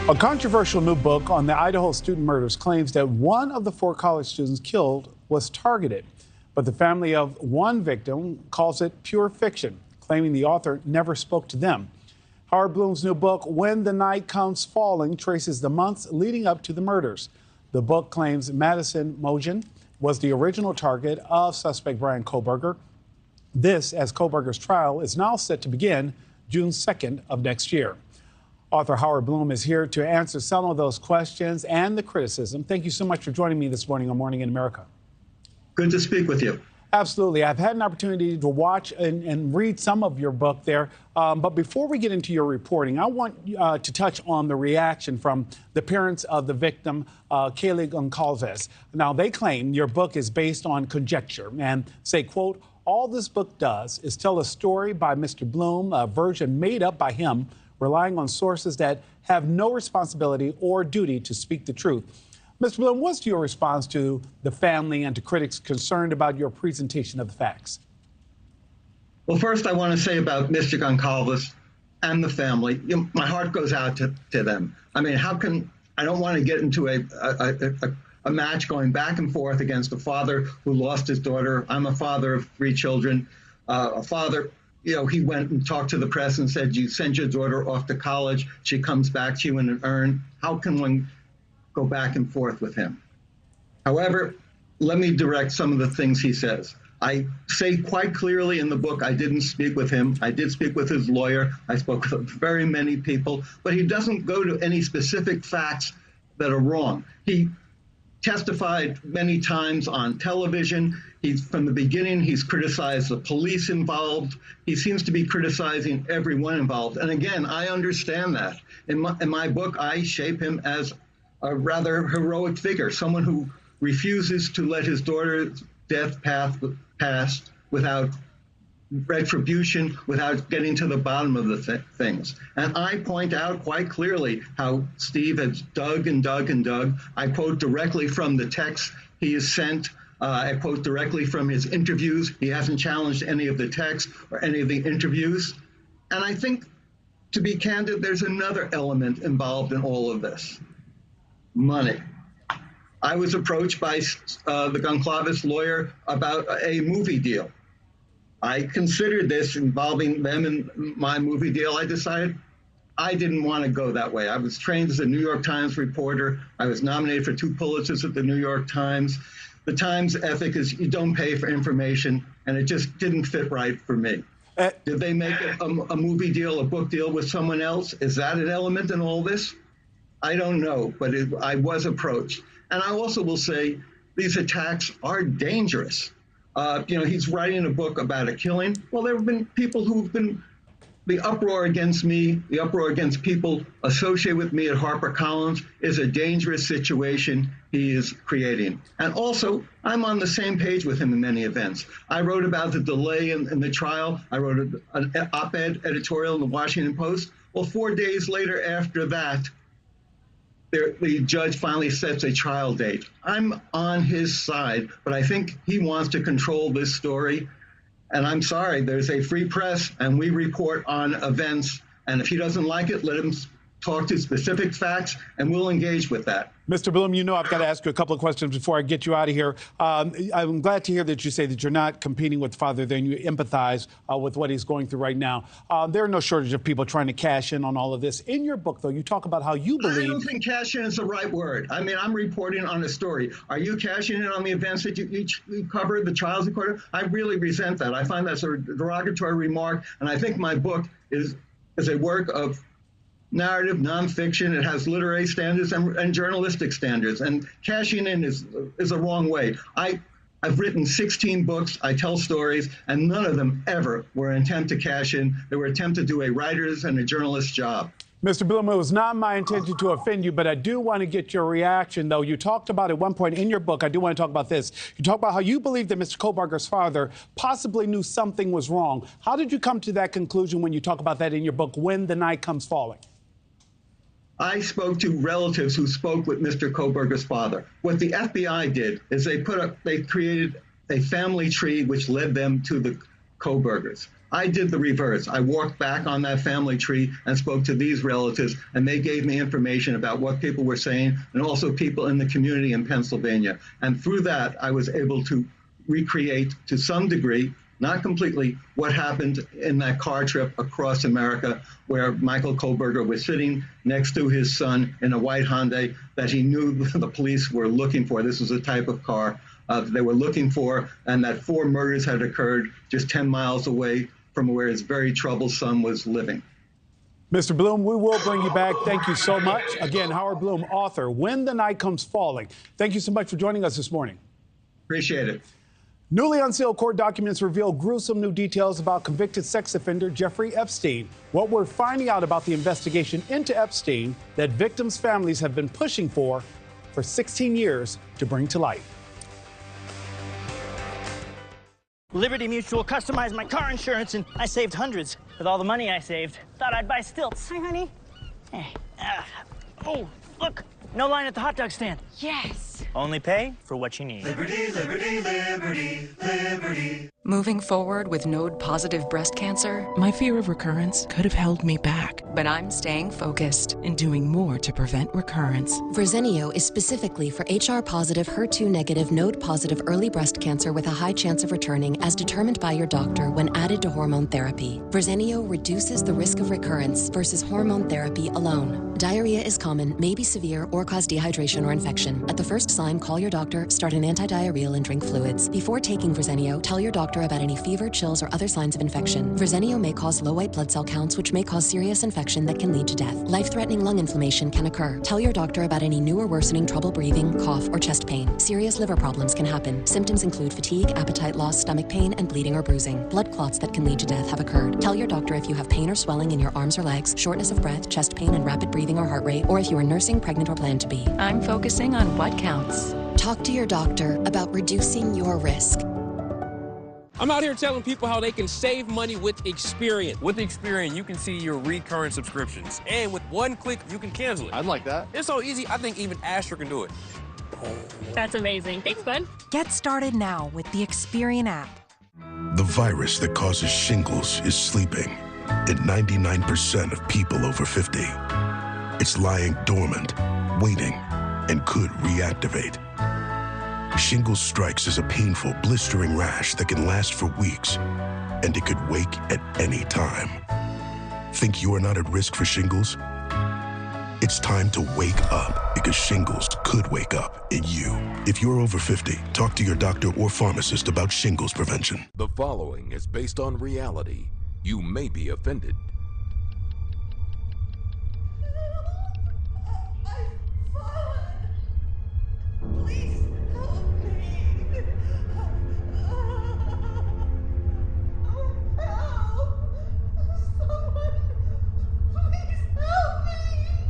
A controversial new book on the Idaho student murders claims that one of the 4 college students killed was targeted. But the family of one victim calls it pure fiction, claiming the author never spoke to them. Howard Bloom's new book, When the Night Comes Falling, traces the months leading up to the murders. The book claims Madison Mogen was the original target of suspect Bryan Kohberger. This, as Kohberger's trial is now set to begin June 2nd of next year. Author Howard Bloom is here to answer some of those questions and the criticism. Thank you so much for joining me this morning on Morning in America. Good to speak with you. Absolutely. I've had an opportunity to watch and read some of your book there. But before we get into your reporting, I want to touch on the reaction from the parents of the victim, Kaylee Goncalves. Now, they claim your book is based on conjecture and say, quote, all this book does is tell a story by Mr. Bloom, a version made up by him, relying on sources that have no responsibility or duty to speak the truth. Mr. Bloom, what's your response to the family and to critics concerned about your presentation of the facts? Well, first, I want to say about Mr. Goncalves and the family, my heart goes out to them. I mean, how can I don't want to get into a match going back and forth against a father who lost his daughter. I'm a father of 3 children, a father. You know, he went and talked to the press and said, you send your daughter off to college. She comes back to you in an urn. How can one go back and forth with him? However, let me direct some of the things he says. I say quite clearly in the book, I didn't speak with him. I did speak with his lawyer. I spoke with very many people, but he doesn't go to any specific facts that are wrong. He testified many times on television. From the beginning, he's criticized the police involved. He seems to be criticizing everyone involved. And again, I understand that. In my book, I shape him as a rather heroic figure, someone who refuses to let his daughter's death pass without retribution, without getting to the bottom of the things. And I point out quite clearly how Steve has dug and dug and dug. I quote directly from the text he has sent. I quote directly from his interviews. He hasn't challenged any of the text or any of the interviews. And I think, to be candid, there's another element involved in all of this: money. I was approached by the Goncalves lawyer about a movie deal. I considered this involving them in my movie deal. I decided I didn't want to go that way. I was trained as a New York Times reporter. I was nominated for 2 Pulitzers at the New York Times. The Times ethic is you don't pay for information, and it just didn't fit right for me. Did they make a movie deal, a book deal with someone else? Is that an element in all this? I don't know, but I was approached. And I also will say these attacks are dangerous. He's writing a book about a killing. Well, there have been people who've been, the uproar against me, the uproar against people associated with me at HarperCollins is a dangerous situation he is creating. And also, I'm on the same page with him in many events. I wrote about the delay in the trial. I wrote an op-ed editorial in the Washington Post. Well, 4 days later after that, the judge finally sets a trial date. I'm on his side, but I think he wants to control this story. And I'm sorry, there's a free press, and we report on events. And if he doesn't like it, let him talk to specific facts, and we'll engage with that. Mr. Bloom, you know I've got to ask you a couple of questions before I get you out of here. I'm glad to hear that you say that you're not competing with the father there and you empathize with what he's going through right now. There are no shortage of people trying to cash in on all of this. In your book, though, you talk about how you believe... I don't think cash in is the right word. I mean, I'm reporting on a story. Are you cashing in on the events that you covered, the trials you covered? I really resent that. I find that's a derogatory remark, and I think my book is a work of narrative, nonfiction. It has literary standards and journalistic standards. And cashing in is a wrong way. I've written 16 books. I tell stories, and none of them ever were an attempt to cash in. They were an attempt to do a writer's and a journalist's job. Mr. Bloom, it was not my intention to offend you, but I do want to get your reaction, though. You talked about at one point in your book, I do want to talk about this. You talk about how you believe that Mr. Kohberger's father possibly knew something was wrong. How did you come to that conclusion when you talk about that in your book, When the Night Comes Falling? I spoke to relatives who spoke with Mr. Kohberger's father. What the FBI did is they created a family tree which led them to the Kohbergers. I did the reverse. I walked back on that family tree and spoke to these relatives, and they gave me information about what people were saying and also people in the community in Pennsylvania. And through that, I was able to recreate to some degree, not completely, what happened in that car trip across America where Michael Kohberger was sitting next to his son in a white Hyundai that he knew the police were looking for. This was a type of car they were looking for, and that 4 murders had occurred just 10 miles away from where his very troubled son was living. Mr. Bloom, we will bring you back. Thank you so much. Again, Howard Bloom, author, When the Night Comes Falling. Thank you so much for joining us this morning. Appreciate it. Newly unsealed court documents reveal gruesome new details about convicted sex offender Jeffrey Epstein. What we're finding out about the investigation into Epstein that victims' families have been pushing for 16 years to bring to light. Liberty Mutual customized my car insurance, and I saved hundreds. With all the money I saved, thought I'd buy stilts. Hi, honey. Hey. Oh, look. No line at the hot dog stand. Yes. Only pay for what you need. Liberty, liberty, liberty, liberty. Moving forward with node-positive breast cancer, My fear of recurrence could have held me back. but I'm staying focused. In doing more to prevent recurrence. Verzenio is specifically for HR-positive, HER2-negative, node-positive early breast cancer with a high chance of returning as determined by your doctor when added to hormone therapy. Verzenio reduces the risk of recurrence versus hormone therapy alone. Diarrhea is common, may be severe, or cause dehydration or infection. At the first sign, call your doctor, start an antidiarrheal, and drink fluids. Before taking Verzenio, tell your doctor about any fever, chills, or other signs of infection. Verzenio may cause low white blood cell counts, which may cause serious infection that can lead to death. Life-threatening lung inflammation can occur. Tell your doctor about any new or worsening trouble breathing, cough, or chest pain. Serious liver problems can happen. Symptoms include fatigue, appetite loss, stomach pain, and bleeding or bruising. Blood clots that can lead to death have occurred. Tell your doctor if you have pain or swelling in your arms or legs, shortness of breath, chest pain, and rapid breathing or heart rate, or if you are nursing, pregnant, or plan to be. I'm focusing on what counts. Talk to your doctor about reducing your risk. I'm out here telling people how they can save money with Experian. With Experian, you can see your recurring subscriptions. And with one click, you can cancel it. I'd like that. It's so easy, I think even Asher can do it. That's amazing. Thanks, bud. Get started now with the Experian app. The virus that causes shingles is sleeping in 99% of people over 50. It's lying dormant, waiting, and could reactivate. Shingles strikes as a painful, blistering rash that can last for weeks, and it could wake at any time. Think you are not at risk for shingles? It's time to wake up, because shingles could wake up in you. If you're over 50, talk to your doctor or pharmacist about shingles prevention. The following is based on reality. You may be offended.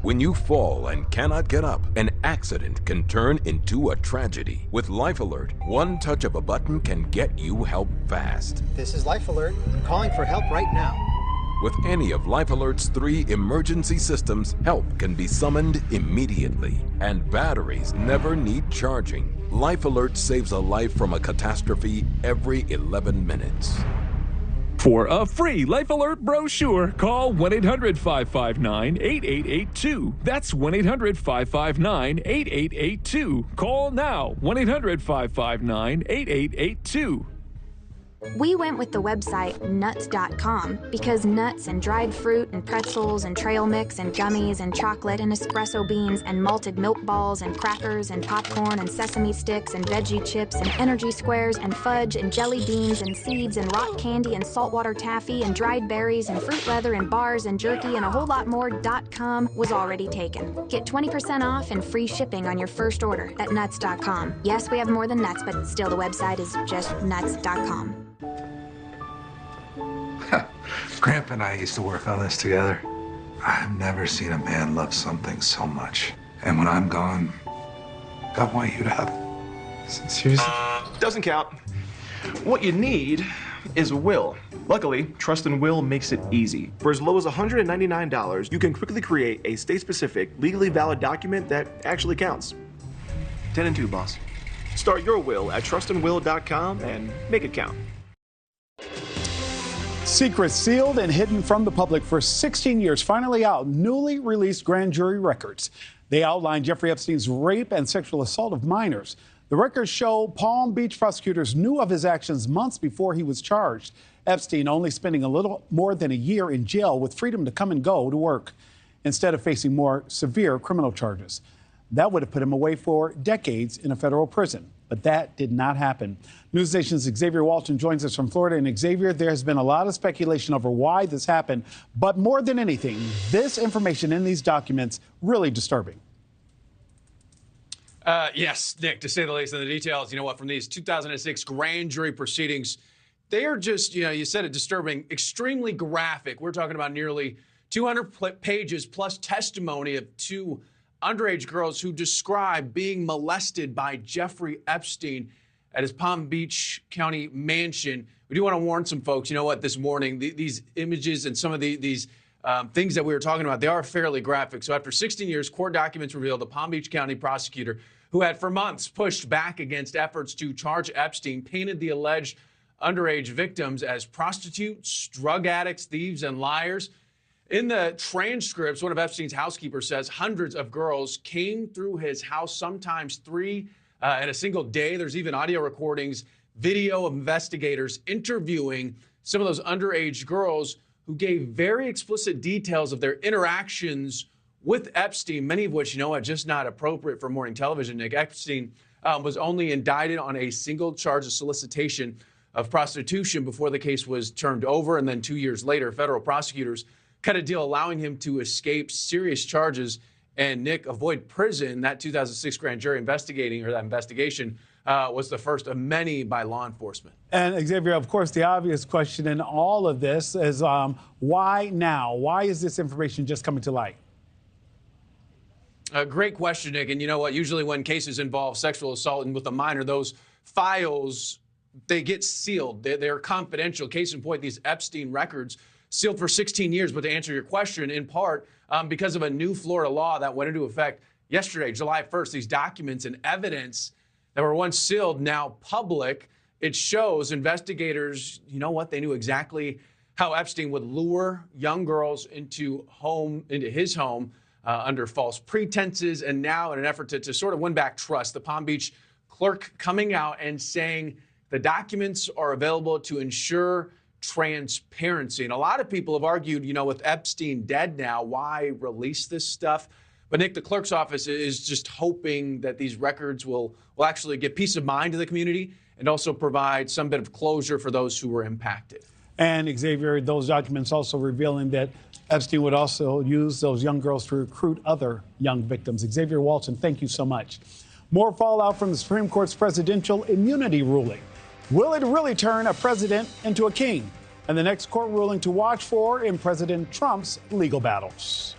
When you fall and cannot get up, an accident can turn into a tragedy. With Life Alert, one touch of a button can get you help fast. This is Life Alert. I'm calling for help right now. With any of Life Alert's 3 emergency systems, help can be summoned immediately. And batteries never need charging. Life Alert saves a life from a catastrophe every 11 minutes. For a free Life Alert brochure, call 1-800-559-8882. That's 1-800-559-8882. Call now, 1-800-559-8882. We went with the website nuts.com because nuts and dried fruit and pretzels and trail mix and gummies and chocolate and espresso beans and malted milk balls and crackers and popcorn and sesame sticks and veggie chips and energy squares and fudge and jelly beans and seeds and rock candy and saltwater taffy and dried berries and fruit leather and bars and jerky and a whole lot more .com was already taken. Get 20% off and free shipping on your first order at nuts.com. Yes, we have more than nuts, but still the website is just nuts.com. Grandpa and I used to work on this together. I've never seen a man love something so much. And when I'm gone, I want you to have it. Seriously? Doesn't count. What you need is a will. Luckily, Trust and Will makes it easy. For as low as $199, you can quickly create a state-specific, legally valid document that actually counts. 10 and 2, boss. Start your will at trustandwill.com and make it count. Secrets sealed and hidden from the public for 16 years, finally out. Newly released grand jury records. They outline Jeffrey Epstein's rape and sexual assault of minors. The records show Palm Beach prosecutors knew of his actions months before he was charged. Epstein only spending a little more than a year in jail with freedom to come and go to work instead of facing more severe criminal charges. That would have put him away for decades in a federal prison. But that did not happen. News Nation's Xavier Walton joins us from Florida. And Xavier, there has been a lot of speculation over why this happened. But more than anything, this information in these documents really disturbing. Yes, Nick, to say the least. And the details, you know what, from these 2006 grand jury proceedings, they are just, you said it, disturbing, extremely graphic. We're talking about nearly 200 pages plus testimony of two underage girls who describe being molested by Jeffrey Epstein at his Palm Beach County mansion. We do want to warn some folks, you know what, this morning, these images and some of these things that we were talking about, they are fairly graphic. So after 16 years, court documents revealed the Palm Beach County prosecutor, who had for months pushed back against efforts to charge Epstein, painted the alleged underage victims as prostitutes, drug addicts, thieves, and liars. In the transcripts, one of Epstein's housekeepers says hundreds of girls came through his house, sometimes three in a single day. There's even audio recordings, video of investigators interviewing some of those underage girls who gave very explicit details of their interactions with Epstein, many of which, are just not appropriate for morning television. Nick, Epstein was only indicted on a single charge of solicitation of prostitution before the case was turned over. And then 2 years later, federal prosecutors cut a deal allowing him to escape serious charges and, Nick, avoid prison. That 2006 grand jury investigation was the first of many by law enforcement. And Xavier, of course, the obvious question in all of this is why now? Why is this information just coming to light? Great question, Nick. And you know what? Usually when cases involve sexual assault and with a minor, those files, they get sealed. They're confidential. Case in point, these Epstein records sealed for 16 years. But to answer your question, in part, because of a new Florida law that went into effect yesterday, July 1st, these documents and evidence that were once sealed, now public. It shows investigators, they knew exactly how Epstein would lure young girls into his home under false pretenses. And now in an effort to sort of win back trust, the Palm Beach clerk coming out and saying the documents are available to ensure transparency. And a lot of people have argued, with Epstein dead now, why release this stuff? But Nick, the clerk's office is just hoping that these records will actually give peace of mind to the community and also provide some bit of closure for those who were impacted. And Xavier, those documents also revealing that Epstein would also use those young girls to recruit other young victims. Xavier Walton, thank you so much. More fallout from the Supreme Court's presidential immunity ruling. Will it really turn a president into a king? And the next court ruling to watch for in President Trump's legal battles.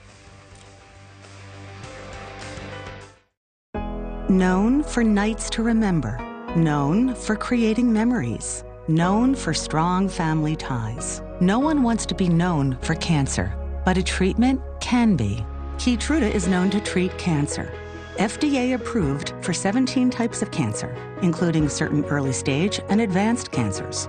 Known for nights to remember, known for creating memories, known for strong family ties. No one wants to be known for cancer, but a treatment can be. Keytruda is known to treat cancer. FDA approved for 17 types of cancer, including certain early stage and advanced cancers.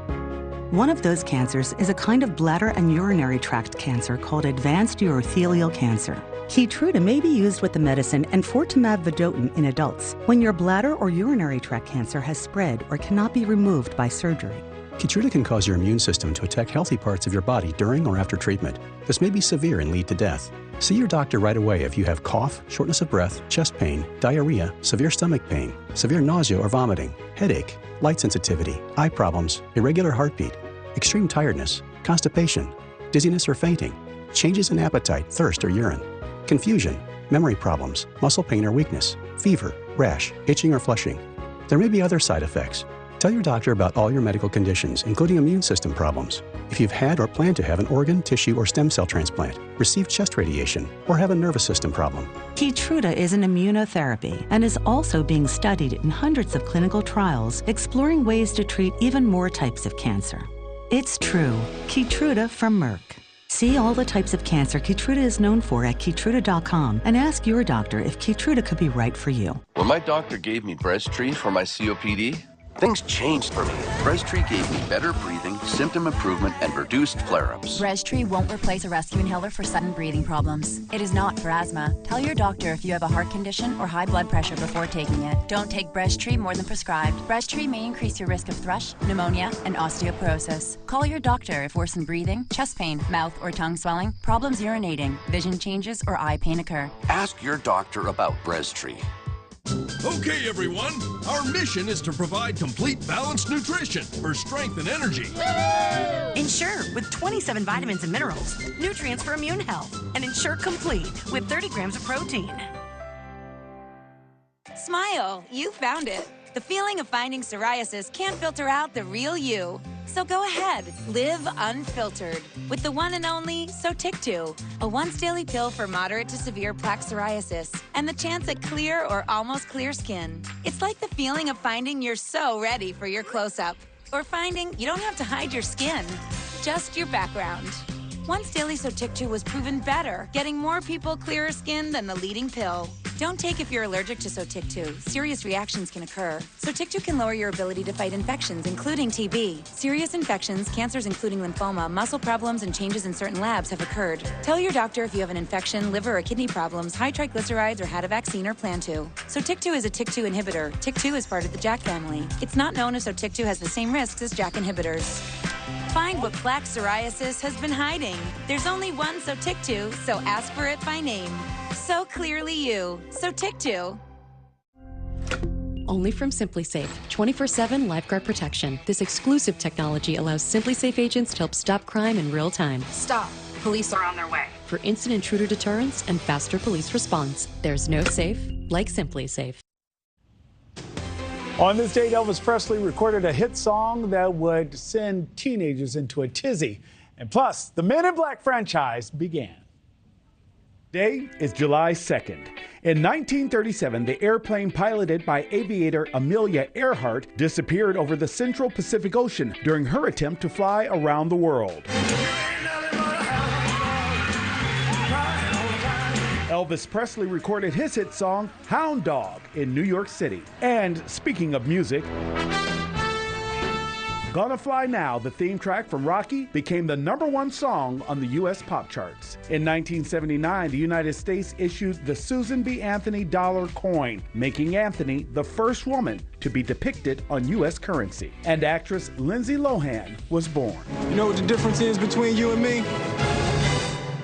One of those cancers is a kind of bladder and urinary tract cancer called advanced urothelial cancer. Keytruda may be used with the medicine enfortumab vedotin in adults when your bladder or urinary tract cancer has spread or cannot be removed by surgery. Keytruda can cause your immune system to attack healthy parts of your body during or after treatment. This may be severe and lead to death. See your doctor right away if you have cough, shortness of breath, chest pain, diarrhea, severe stomach pain, severe nausea or vomiting, headache, light sensitivity, eye problems, irregular heartbeat, extreme tiredness, constipation, dizziness or fainting, changes in appetite, thirst or urine, confusion, memory problems, muscle pain or weakness, fever, rash, itching or flushing. There may be other side effects. Tell your doctor about all your medical conditions, including immune system problems. If you've had or plan to have an organ, tissue, or stem cell transplant, receive chest radiation, or have a nervous system problem. Keytruda is an immunotherapy and is also being studied in hundreds of clinical trials exploring ways to treat even more types of cancer. It's true. Keytruda from Merck. See all the types of cancer Keytruda is known for at Keytruda.com and ask your doctor if Keytruda could be right for you. When my doctor gave me Breztri for my COPD, things changed for me. Breztri gave me better breathing, symptom improvement, and reduced flare-ups. Breztri won't replace a rescue inhaler for sudden breathing problems. It is not for asthma. Tell your doctor if you have a heart condition or high blood pressure before taking it. Don't take Breztri more than prescribed. Breztri may increase your risk of thrush, pneumonia, and osteoporosis. Call your doctor if worsened breathing, chest pain, mouth or tongue swelling, problems urinating, vision changes, or eye pain occur. Ask your doctor about Breztri. Okay, everyone. Our mission is to provide complete balanced nutrition for strength and energy. Ensure with 27 vitamins and minerals, nutrients for immune health, and Ensure Complete with 30 grams of protein. Smile, you found it. The feeling of finding psoriasis can't filter out the real you. So go ahead, live unfiltered with the one and only Sotyktu, a once-daily pill for moderate to severe plaque psoriasis and the chance at clear or almost clear skin. It's like the feeling of finding you're so ready for your close-up, or finding you don't have to hide your skin, just your background. Once daily Sotyktu was proven better, getting more people clearer skin than the leading pill. Don't take if you're allergic to Sotyktu. Serious reactions can occur. Sotyktu can lower your ability to fight infections, including TB. Serious infections, cancers including lymphoma, muscle problems, and changes in certain labs have occurred. Tell your doctor if you have an infection, liver or kidney problems, high triglycerides, or had a vaccine or plan to. Sotyktu is a TYK2 inhibitor. TYK2 is part of the JAK family. It's not known if Sotyktu has the same risks as JAK inhibitors. Find what plaque psoriasis has been hiding. There's only one Sotyktu, so ask for it by name. So clearly you. Sotyktu. Only from SimpliSafe, 24/7 lifeguard protection. This exclusive technology allows SimpliSafe agents to help stop crime in real time. Stop. Police are on their way. For instant intruder deterrence and faster police response, there's no safe like SimpliSafe. On this date, Elvis Presley recorded a hit song that would send teenagers into a tizzy. And plus, the Men in Black franchise began. Today is July 2nd. In 1937, the airplane piloted by aviator Amelia Earhart disappeared over the central Pacific Ocean during her attempt to fly around the world. Elvis Presley recorded his hit song, Hound Dog, in New York City. And speaking of music, Gonna Fly Now, the theme track from Rocky, became the #1 song on the U.S. pop charts. In 1979, the United States issued the Susan B. Anthony dollar coin, making Anthony the first woman to be depicted on U.S. currency. And actress Lindsay Lohan was born. You know what the difference is between you and me?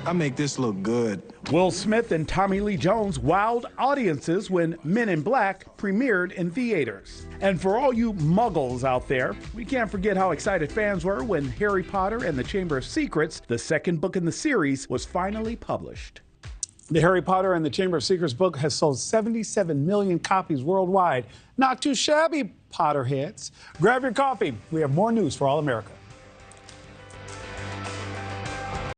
I make this look good. Will Smith and Tommy Lee Jones wowed audiences when Men in Black premiered in theaters. And for all you muggles out there, we can't forget how excited fans were when Harry Potter and the Chamber of Secrets, the second book in the series, was finally published. The Harry Potter and the Chamber of Secrets book has sold 77 million copies worldwide. Not too shabby, Potterheads. Grab your coffee. We have more news for All America.